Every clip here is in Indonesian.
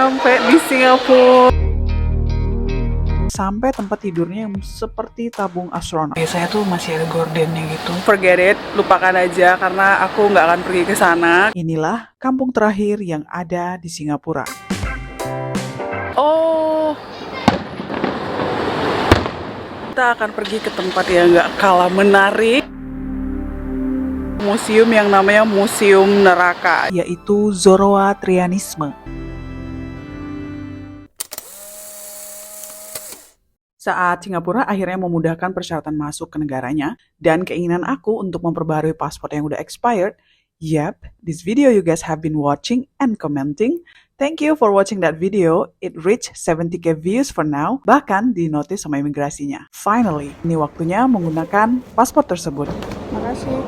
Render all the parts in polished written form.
nyampe di Singapura. Sampai tempat tidurnya yang seperti tabung astronot. Biasanya tuh masih ada gordennya gitu. Forget it, lupakan aja karena aku nggak akan pergi ke sana. Inilah kampung terakhir yang ada di Singapura. Oh, kita akan pergi ke tempat yang nggak kalah menarik. Museum yang namanya Museum Neraka, yaitu Zoroastrianisme. Saat Singapura akhirnya memudahkan persyaratan masuk ke negaranya, dan keinginan aku untuk memperbarui paspor yang udah expired, yep, this video you guys have been watching and commenting. Thank you for watching that video. It reached 70k views for now, bahkan di notice sama imigrasinya. Finally, ini waktunya menggunakan paspor tersebut. Makasih.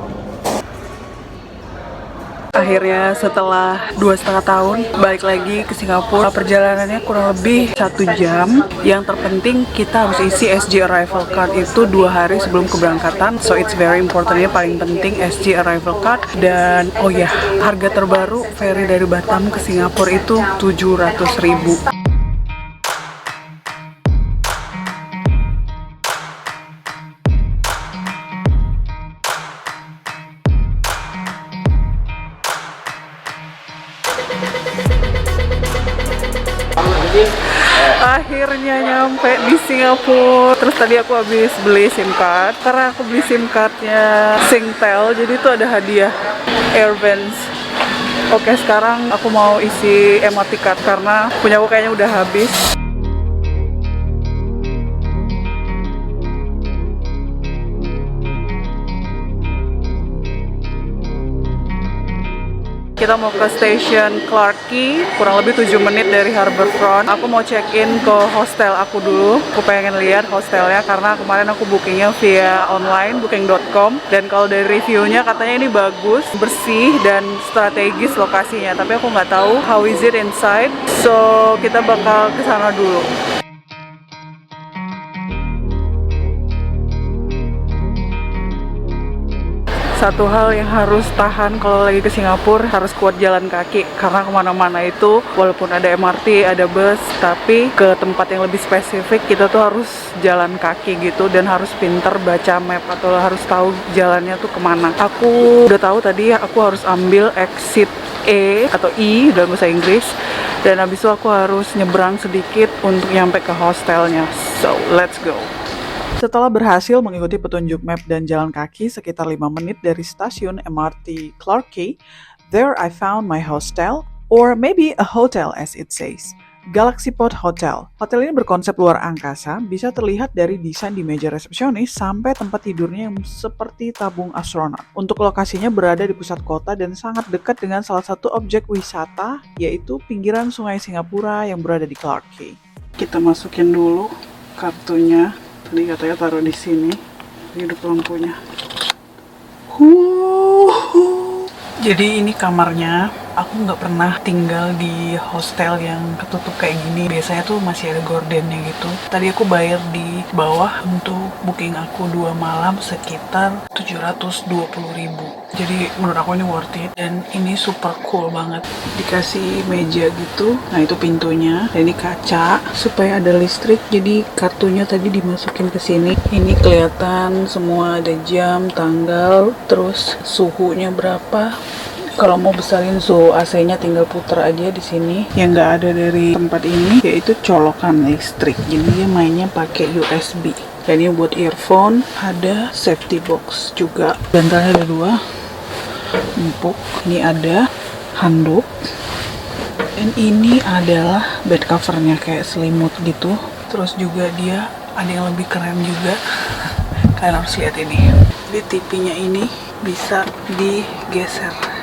Akhirnya setelah 2,5 tahun balik lagi ke Singapura. Perjalanannya kurang lebih 1 jam. Yang terpenting kita harus isi SG Arrival Card itu 2 hari sebelum keberangkatan. So it's very important, ya, paling penting SG Arrival Card. Dan oh ya, harga terbaru ferry dari Batam ke Singapura itu 700.000. Akhirnya nyampe di Singapura. Terus tadi aku habis beli SIM card. Karena aku beli SIM cardnya Singtel, jadi itu ada hadiah Airvans. Oke, sekarang aku mau isi MRT card karena punya aku kayaknya udah habis. Kita mau ke stasiun Clarke Quay, kurang lebih 7 menit dari Harbourfront. Aku mau check-in ke hostel aku dulu. Aku pengen lihat hostelnya karena kemarin aku bookingnya via online, booking.com. Dan kalau dari reviewnya katanya ini bagus, bersih, dan strategis lokasinya. Tapi aku nggak tahu how is it inside. So, kita bakal ke sana dulu. Satu hal yang harus tahan kalau lagi ke Singapura, harus kuat jalan kaki. Karena kemana-mana itu, walaupun ada MRT, ada bus, tapi ke tempat yang lebih spesifik, kita tuh harus jalan kaki gitu. Dan harus pinter baca map atau harus tahu jalannya tuh kemana. Aku udah tahu tadi aku harus ambil exit E atau I dalam bahasa Inggris. Dan habis itu aku harus nyebrang sedikit untuk nyampe ke hostelnya. So, let's go. Setelah berhasil mengikuti petunjuk map dan jalan kaki sekitar 5 menit dari stasiun MRT Clarke Quay, there I found my hostel, or maybe a hotel as it says, Galaxyport Hotel. Hotel ini berkonsep luar angkasa, bisa terlihat dari desain di meja resepsionis sampai tempat tidurnya yang seperti tabung astronot. Untuk lokasinya berada di pusat kota dan sangat dekat dengan salah satu objek wisata, yaitu pinggiran sungai Singapura yang berada di Clarke Quay. Kita masukin dulu kartunya. Tadi katanya taruh di sini, hidup lampunya. Jadi ini kamarnya. Aku nggak pernah tinggal di hostel yang ketutup kayak gini. Biasanya tuh masih ada gordennya gitu. Tadi aku bayar di bawah untuk booking aku 2 malam sekitar 720.000. Jadi menurut aku ini worth it. Dan ini super cool banget. Dikasih meja gitu. Nah itu pintunya. Dan ini kaca supaya ada listrik. Jadi kartunya tadi dimasukin ke sini. Ini kelihatan semua, ada jam, tanggal, terus suhunya berapa. Kalau mau besarin suhu AC-nya tinggal puter aja di sini. Yang nggak ada dari tempat ini yaitu colokan listrik. Jadi dia mainnya pakai USB. Dan ini buat earphone, ada safety box juga. Bantalnya ada 2, empuk. Ini ada handuk. Dan ini adalah bed covernya kayak selimut gitu. Terus juga dia ada yang lebih keren juga. Kalian harus lihat ini. Di TV-nya ini bisa digeser.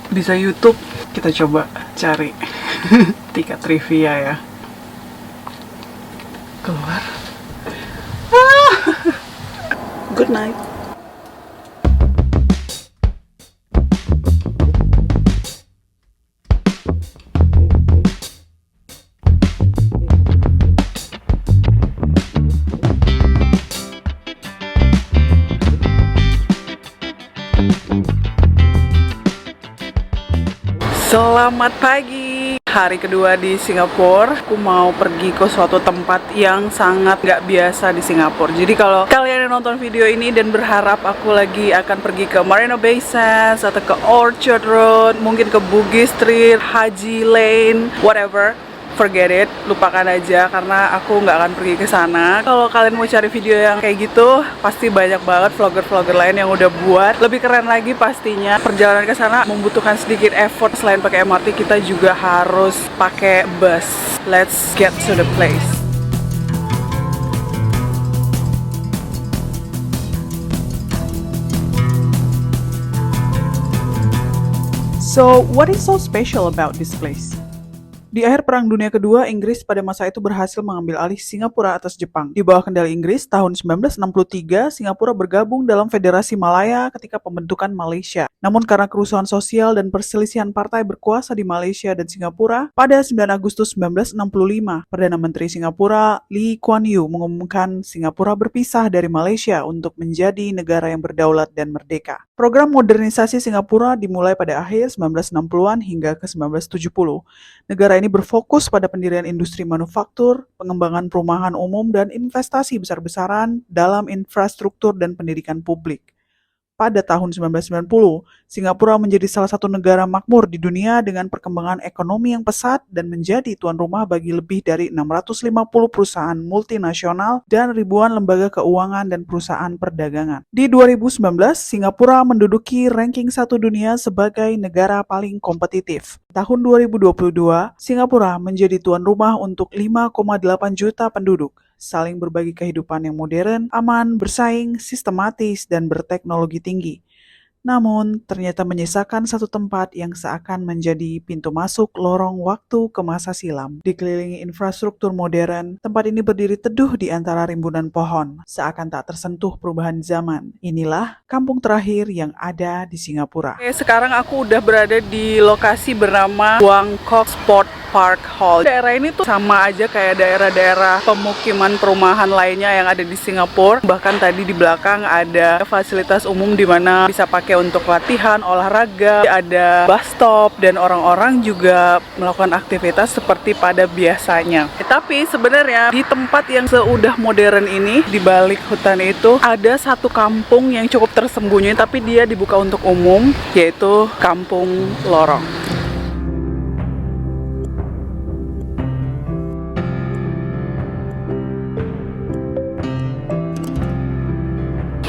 Bisa YouTube, kita coba cari tiket trivia ya. Keluar. Good night. Selamat pagi. Hari kedua di Singapura, aku mau pergi ke suatu tempat yang sangat nggak biasa di Singapura. Jadi kalau kalian yang nonton video ini dan berharap aku lagi akan pergi ke Marina Bay Sands atau ke Orchard Road, mungkin ke Bugis Street, Haji Lane, whatever, forget it, lupakan aja karena aku nggak akan pergi ke sana. Kalau kalian mau cari video yang kayak gitu, pasti banyak banget vlogger-vlogger lain yang udah buat. Lebih keren lagi pastinya. Perjalanan ke sana membutuhkan sedikit effort. Selain pakai MRT, kita juga harus pakai bus. Let's get to the place. So, what is so special about this place? Di akhir Perang Dunia Kedua, Inggris pada masa itu berhasil mengambil alih Singapura atas Jepang. Di bawah kendali Inggris, tahun 1963, Singapura bergabung dalam Federasi Malaya ketika pembentukan Malaysia. Namun karena kerusuhan sosial dan perselisihan partai berkuasa di Malaysia dan Singapura, pada 9 Agustus 1965, Perdana Menteri Singapura Lee Kuan Yew mengumumkan Singapura berpisah dari Malaysia untuk menjadi negara yang berdaulat dan merdeka. Program modernisasi Singapura dimulai pada akhir 1960-an hingga ke 1970. Negara ini berfokus pada pendirian industri manufaktur, pengembangan perumahan umum, dan investasi besar-besaran dalam infrastruktur dan pendidikan publik. Pada tahun 1990, Singapura menjadi salah satu negara makmur di dunia dengan perkembangan ekonomi yang pesat dan menjadi tuan rumah bagi lebih dari 650 perusahaan multinasional dan ribuan lembaga keuangan dan perusahaan perdagangan. Di 2019, Singapura menduduki ranking 1 dunia sebagai negara paling kompetitif. Tahun 2022, Singapura menjadi tuan rumah untuk 5,8 juta penduduk, saling berbagi kehidupan yang modern, aman, bersaing, sistematis, dan berteknologi tinggi. Namun, ternyata menyisakan satu tempat yang seakan menjadi pintu masuk lorong waktu ke masa silam. Dikelilingi infrastruktur modern, tempat ini berdiri teduh di antara rimbunan pohon, seakan tak tersentuh perubahan zaman. Inilah kampung terakhir yang ada di Singapura. Oke, sekarang aku udah berada di lokasi bernama Buangkok Sport Park Hall. Daerah ini tuh sama aja kayak daerah-daerah pemukiman perumahan lainnya yang ada di Singapura. Bahkan tadi di belakang ada fasilitas umum di mana bisa pakai untuk latihan, olahraga, ada bus stop, dan orang-orang juga melakukan aktivitas seperti pada biasanya. Tapi sebenarnya di tempat yang seudah modern ini, di balik hutan itu, ada satu kampung yang cukup tersembunyi tapi dia dibuka untuk umum, yaitu Kampung Lorong.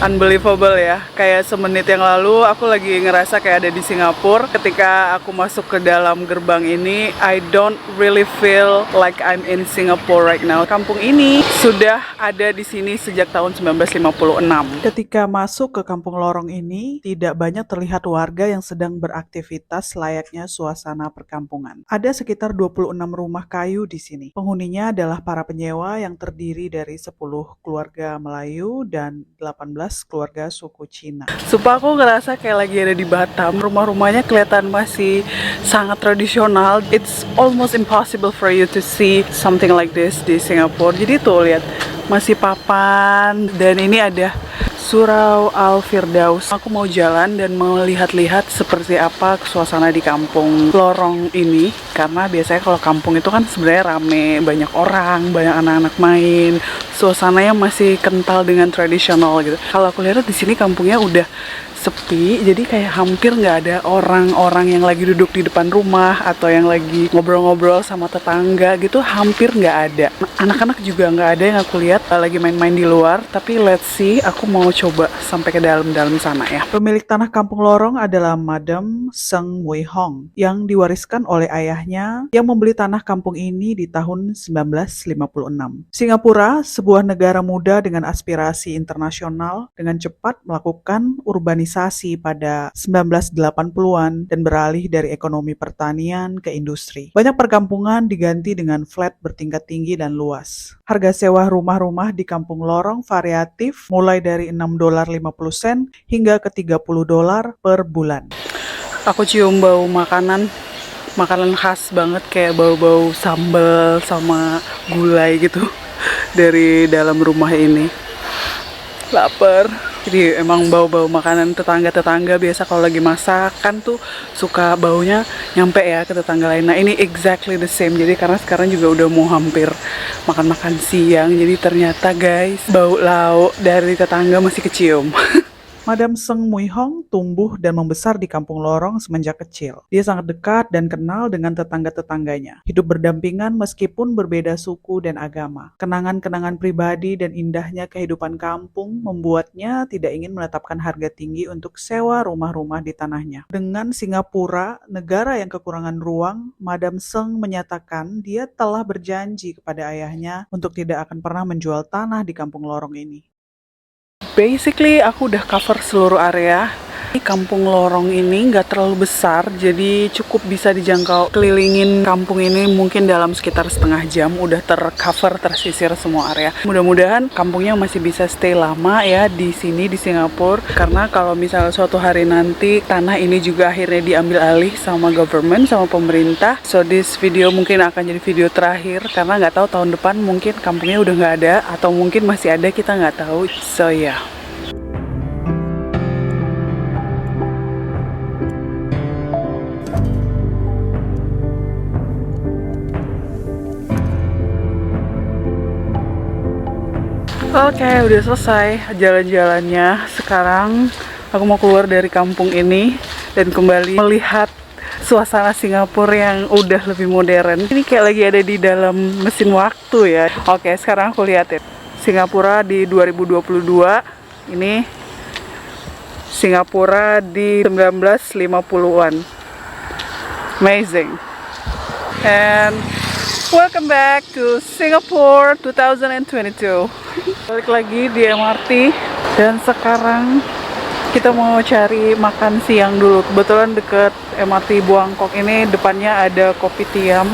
Unbelievable ya, kayak semenit yang lalu aku lagi ngerasa kayak ada di Singapura. Ketika aku masuk ke dalam gerbang ini, I don't really feel like I'm in Singapore right now. Kampung ini sudah ada di sini sejak tahun 1956. Ketika masuk ke Kampung Lorong ini, tidak banyak terlihat warga yang sedang beraktivitas layaknya suasana perkampungan. Ada sekitar 26 rumah kayu di sini. Penghuninya adalah para penyewa yang terdiri dari 10 keluarga Melayu dan 18 keluarga suku Cina. Sumpah aku ngerasa kayak lagi ada di Batam. Rumah-rumahnya kelihatan masih sangat tradisional. It's almost impossible for you to see something like this di Singapura. Jadi tuh lihat, masih papan, dan ini ada Surau Al-Firdaus. Aku mau jalan dan mau lihat-lihat seperti apa suasana di Kampung Lorong ini, karena biasanya kalau kampung itu kan sebenarnya rame, banyak orang, banyak anak-anak main, suasananya masih kental dengan tradisional gitu. Kalau aku lihat di sini kampungnya udah sepi, jadi kayak hampir nggak ada orang-orang yang lagi duduk di depan rumah atau yang lagi ngobrol-ngobrol sama tetangga gitu, hampir nggak ada. Anak-anak juga nggak ada yang aku lihat lagi main-main di luar, tapi let's see, aku mau coba sampai ke dalam-dalam sana ya. Pemilik tanah Kampung Lorong adalah Madam Seng Wei Hong yang diwariskan oleh ayahnya yang membeli tanah kampung ini di tahun 1956. Singapura, sebuah negara muda dengan aspirasi internasional, dengan cepat melakukan urbanisasi pada 1980-an dan beralih dari ekonomi pertanian ke industri. Banyak perkampungan diganti dengan flat bertingkat tinggi dan luas. Harga sewa rumah-rumah di Kampung Lorong variatif mulai dari $6.50 hingga ke $30 per bulan. Aku cium bau makanan khas banget, kayak bau-bau sambal sama gulai gitu dari dalam rumah ini. Lapar. Jadi emang bau-bau makanan tetangga-tetangga biasa kalau lagi masakan tuh suka baunya nyampe ya ke tetangga lain. Nah ini exactly the same. Jadi karena sekarang juga udah mau hampir makan-makan siang. Jadi ternyata guys bau lauk dari tetangga masih kecium. Madam Seng Mui Hong tumbuh dan membesar di Kampung Lorong semenjak kecil. Dia sangat dekat dan kenal dengan tetangga-tetangganya. Hidup berdampingan meskipun berbeda suku dan agama. Kenangan-kenangan pribadi dan indahnya kehidupan kampung membuatnya tidak ingin menetapkan harga tinggi untuk sewa rumah-rumah di tanahnya. Dengan Singapura, negara yang kekurangan ruang, Madam Seng menyatakan dia telah berjanji kepada ayahnya untuk tidak akan pernah menjual tanah di Kampung Lorong ini. Basically aku udah cover seluruh area. Kampung Lorong ini nggak terlalu besar, jadi cukup bisa dijangkau. Kelilingin kampung ini mungkin dalam sekitar setengah jam udah tercover, tersisir semua area. Mudah-mudahan kampungnya masih bisa stay lama ya di sini di Singapura. Karena kalau misalnya suatu hari nanti tanah ini juga akhirnya diambil alih sama government, sama pemerintah. So this video mungkin akan jadi video terakhir karena nggak tahu tahun depan mungkin kampungnya udah nggak ada atau mungkin masih ada, kita nggak tahu. So yeah. Oke, udah selesai jalan-jalannya. Sekarang aku mau keluar dari kampung ini dan kembali melihat suasana Singapura yang udah lebih modern. Ini kayak lagi ada di dalam mesin waktu ya. Oke, sekarang aku lihat ya. Singapura di 2022. Ini Singapura di 1950-an. Amazing. And welcome back to Singapore 2022. Balik lagi di MRT dan sekarang kita mau cari makan siang dulu. Kebetulan deket MRT Buangkok ini depannya ada Kopitiam.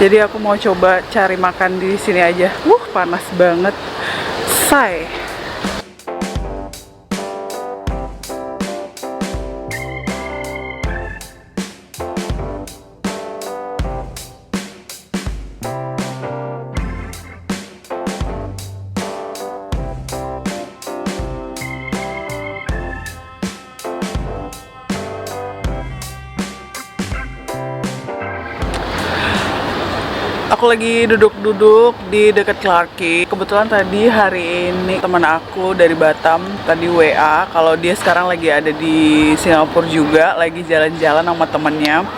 Jadi aku mau coba cari makan di sini aja. Panas banget. Say. Aku lagi duduk-duduk di dekat Clarke Quay. Kebetulan tadi hari ini teman aku dari Batam tadi WA kalau dia sekarang lagi ada di Singapura juga, lagi jalan-jalan sama temennya.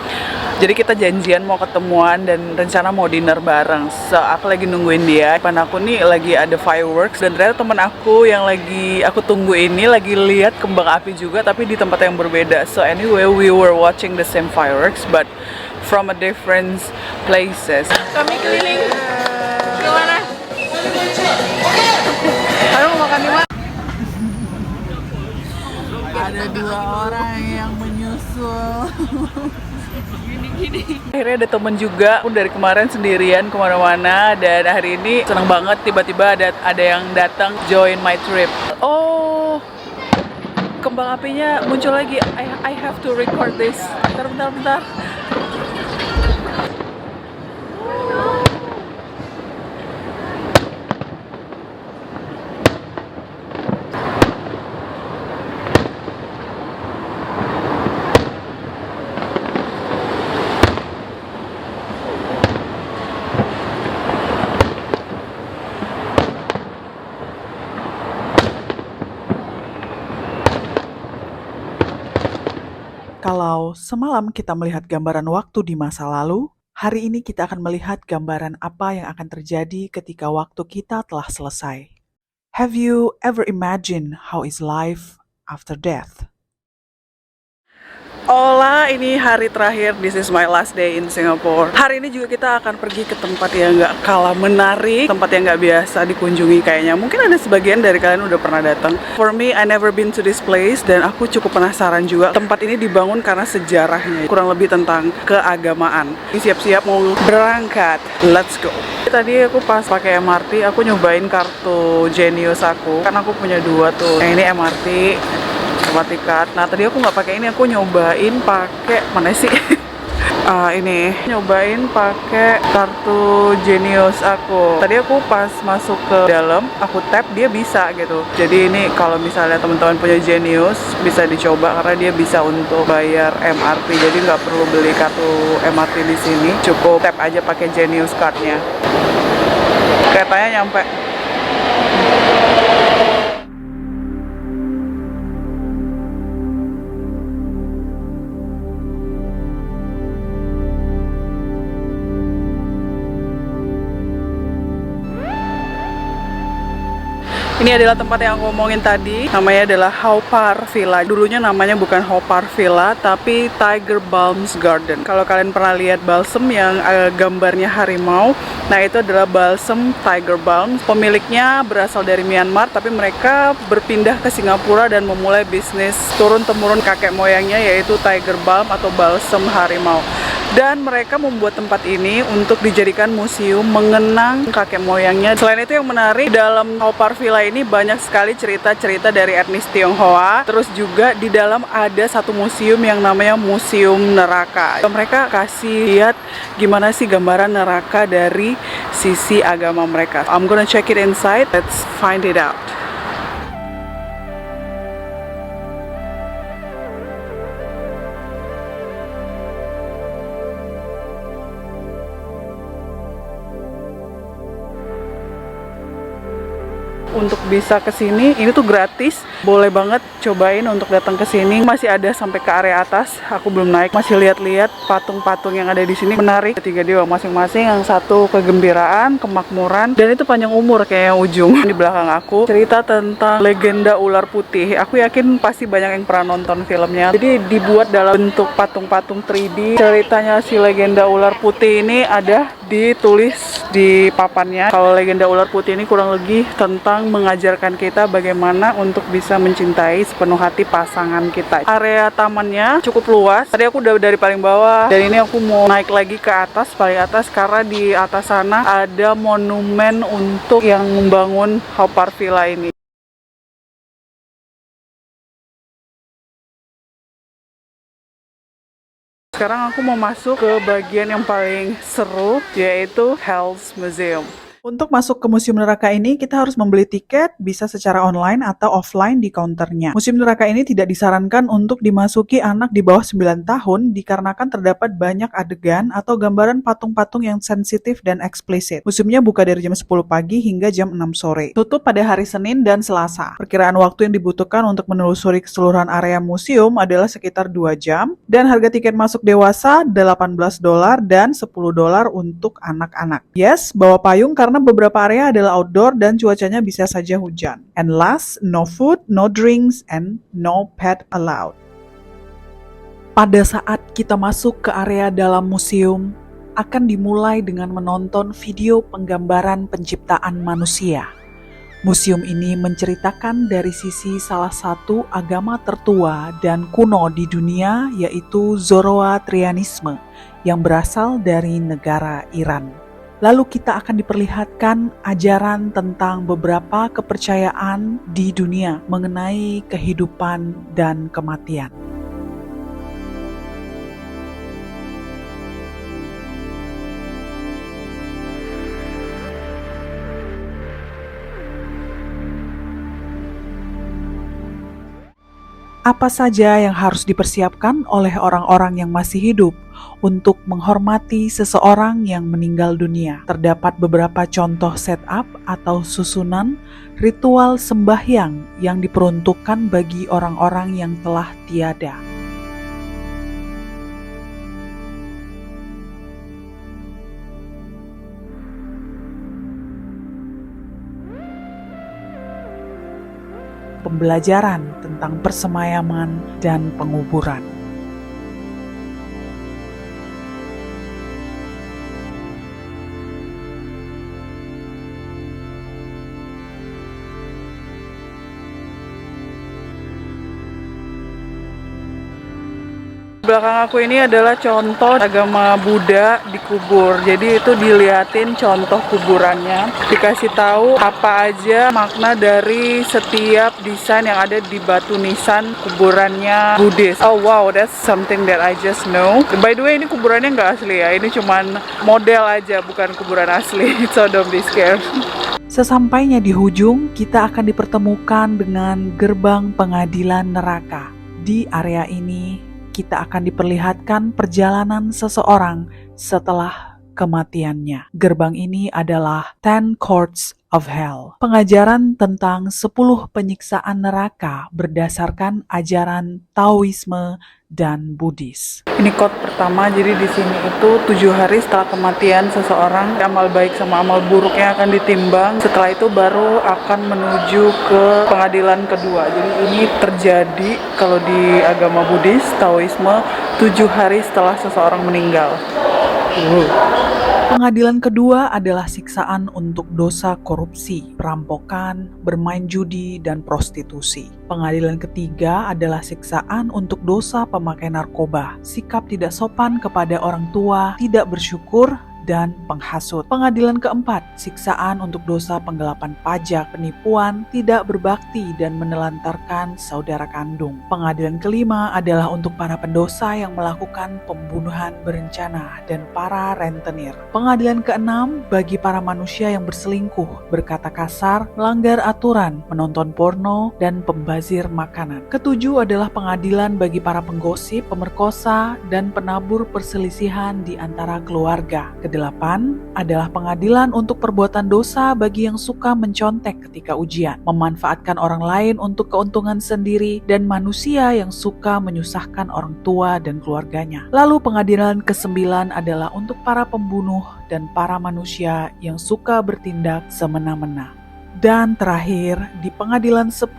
Jadi kita janjian mau ketemuan dan rencana mau dinner bareng. So aku lagi nungguin dia. Depan aku nih lagi ada fireworks dan ternyata temen aku yang lagi aku tunggu ini lagi lihat kembang api juga tapi di tempat yang berbeda. So anyway, we were watching the same fireworks but from a different places. Kami keliling kemana? Ayo makan di mana? Ada dua orang yang menyusul. Akhirnya ada temen juga, aku dari kemarin sendirian kemana-mana dan hari ini seneng banget tiba-tiba ada yang datang join my trip. Oh, kembang apinya muncul lagi. I have to record this. Bentar. Kalau semalam kita melihat gambaran waktu di masa lalu, hari ini kita akan melihat gambaran apa yang akan terjadi ketika waktu kita telah selesai. Have you ever imagined how is life after death? Hola, ini hari terakhir, this is my last day in Singapore. Hari ini juga kita akan pergi ke tempat yang gak kalah menarik, tempat yang gak biasa dikunjungi kayaknya. Mungkin ada sebagian dari kalian udah pernah datang. For me, I never been to this place dan aku cukup penasaran juga. Tempat ini dibangun karena sejarahnya, kurang lebih tentang keagamaan. Siap-siap mau berangkat, let's go. Tadi aku pas pakai MRT, aku nyobain kartu Genius aku. Kan aku punya dua tuh, yang ini MRT sama tiket. Nah tadi aku nggak pakai ini, aku nyobain pakai mana sih? Ini nyobain pakai kartu Genius aku. Tadi aku pas masuk ke dalam, aku tap dia bisa gitu. Jadi ini kalau misalnya teman-teman punya Genius bisa dicoba karena dia bisa untuk bayar MRT. Jadi nggak perlu beli kartu MRT di sini, cukup tap aja pakai Genius cardnya. Keretanya nyampe. Ini adalah tempat yang aku ngomongin tadi. Namanya adalah Haupar Villa. Dulunya namanya bukan Haupar Villa, tapi Tiger Balms Garden. Kalau kalian pernah lihat balsem yang gambarnya harimau, nah itu adalah balsem Tiger Balms. Pemiliknya berasal dari Myanmar, tapi mereka berpindah ke Singapura dan memulai bisnis turun-temurun kakek moyangnya, yaitu Tiger Balm atau balsem harimau. Dan mereka membuat tempat ini untuk dijadikan museum mengenang kakek moyangnya. Selain itu yang menarik, dalam Haupar Villa ini banyak sekali cerita-cerita dari etnis Tionghoa. Terus juga di dalam ada satu museum yang namanya Museum Neraka. Mereka kasih lihat gimana sih gambaran neraka dari sisi agama mereka. I'm gonna check it inside. Let's find it out. Untuk bisa ke sini, ini tuh gratis. Boleh banget cobain untuk datang ke sini. Masih ada sampai ke area atas. Aku belum naik, masih lihat-lihat patung-patung yang ada di sini. Menarik. Ketiga dewa masing-masing. Yang satu kegembiraan, kemakmuran, dan itu panjang umur kayak yang ujung di belakang aku. Cerita tentang legenda ular putih. Aku yakin pasti banyak yang pernah nonton filmnya. Jadi dibuat dalam bentuk patung-patung 3D. Ceritanya si legenda ular putih ini ada ditulis di papannya. Kalau legenda ular putih ini kurang lebih tentang mengajarkan kita bagaimana untuk bisa mencintai sepenuh hati pasangan kita. Area tamannya cukup luas. Tadi aku udah dari paling bawah, dan ini aku mau naik lagi ke atas, paling atas, karena di atas sana ada monumen untuk yang membangun Haupar Villa ini. Sekarang aku mau masuk ke bagian yang paling seru, yaitu Hell's Museum. Untuk masuk ke Museum Neraka ini, kita harus membeli tiket, bisa secara online atau offline di counternya. Museum Neraka ini tidak disarankan untuk dimasuki anak di bawah 9 tahun, dikarenakan terdapat banyak adegan atau gambaran patung-patung yang sensitif dan eksplisit. Museumnya buka dari jam 10 pagi hingga jam 6 sore. Tutup pada hari Senin dan Selasa. Perkiraan waktu yang dibutuhkan untuk menelusuri keseluruhan area museum adalah sekitar 2 jam, dan harga tiket masuk dewasa $18 dan $10 untuk anak-anak. Yes, bawa payung karena beberapa area adalah outdoor dan cuacanya bisa saja hujan. And last, no food, no drinks, and no pet allowed. Pada saat kita masuk ke area dalam museum, akan dimulai dengan menonton video penggambaran penciptaan manusia. Museum ini menceritakan dari sisi salah satu agama tertua dan kuno di dunia, yaitu Zoroastrianisme, yang berasal dari negara Iran. Lalu kita akan diperlihatkan ajaran tentang beberapa kepercayaan di dunia mengenai kehidupan dan kematian. Apa saja yang harus dipersiapkan oleh orang-orang yang masih hidup untuk menghormati seseorang yang meninggal dunia? Terdapat beberapa contoh setup atau susunan ritual sembahyang yang diperuntukkan bagi orang-orang yang telah tiada. Pembelajaran tentang persemayaman dan penguburan. Belakang aku ini adalah contoh agama Buddha dikubur. Jadi itu diliatin contoh kuburannya. Dikasih tahu apa aja makna dari setiap desain yang ada di batu nisan kuburannya Buddhis. Oh wow, that's something that I just know. By the way, ini kuburannya nggak asli ya. Ini cuman model aja, bukan kuburan asli. So don't be scared. Sesampainya di hujung, kita akan dipertemukan dengan gerbang pengadilan neraka. Di area ini, kita akan diperlihatkan perjalanan seseorang setelah kematiannya. Gerbang ini adalah 10 Courts of Hell. Pengajaran tentang 10 penyiksaan neraka berdasarkan ajaran Taoisme dan Buddhis. Ini quote pertama, jadi di sini itu 7 hari setelah kematian seseorang, amal baik sama amal buruknya akan ditimbang. Setelah itu baru akan menuju ke pengadilan kedua. Jadi ini terjadi kalau di agama Buddhis, Taoisme, 7 hari setelah seseorang meninggal. Pengadilan kedua adalah siksaan untuk dosa korupsi, perampokan, bermain judi, dan prostitusi. Pengadilan ketiga adalah siksaan untuk dosa pemakai narkoba, sikap tidak sopan kepada orang tua, tidak bersyukur, dan penghasut. Pengadilan keempat, siksaan untuk dosa penggelapan pajak, penipuan, tidak berbakti, dan menelantarkan saudara kandung. Pengadilan kelima adalah untuk para pendosa yang melakukan pembunuhan berencana dan para rentenir. Pengadilan keenam bagi para manusia yang berselingkuh, berkata kasar, melanggar aturan, menonton porno, dan pembazir makanan. Ketujuh adalah pengadilan bagi para penggosip, pemerkosa, dan penabur perselisihan di antara keluarga. Kedelapan adalah pengadilan untuk perbuatan dosa bagi yang suka mencontek ketika ujian, memanfaatkan orang lain untuk keuntungan sendiri, dan manusia yang suka menyusahkan orang tua dan keluarganya. Lalu pengadilan kesembilan adalah untuk para pembunuh dan para manusia yang suka bertindak semena-mena. Dan terakhir, di pengadilan 10,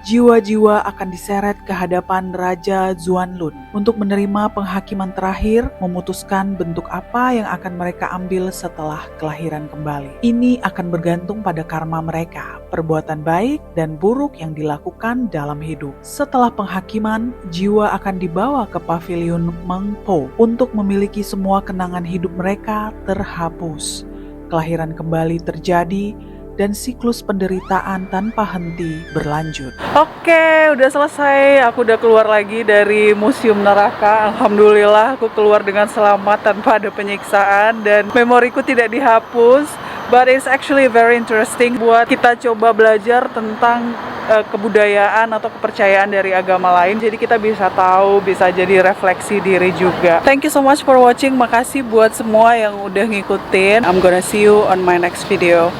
jiwa-jiwa akan diseret ke hadapan Raja Xuanlun untuk menerima penghakiman terakhir, memutuskan bentuk apa yang akan mereka ambil setelah kelahiran kembali. Ini akan bergantung pada karma mereka, perbuatan baik dan buruk yang dilakukan dalam hidup. Setelah penghakiman, jiwa akan dibawa ke pavilion Mengpo untuk memiliki semua kenangan hidup mereka terhapus. Kelahiran kembali terjadi, dan siklus penderitaan tanpa henti berlanjut. Oke, udah selesai. Aku udah keluar lagi dari Museum Neraka. Alhamdulillah aku keluar dengan selamat tanpa ada penyiksaan dan memoriku tidak dihapus. But it's actually very interesting buat kita coba belajar tentang kebudayaan atau kepercayaan dari agama lain. Jadi kita bisa tahu, bisa jadi refleksi diri juga. Thank you so much for watching. Makasih buat semua yang udah ngikutin. I'm gonna see you on my next video.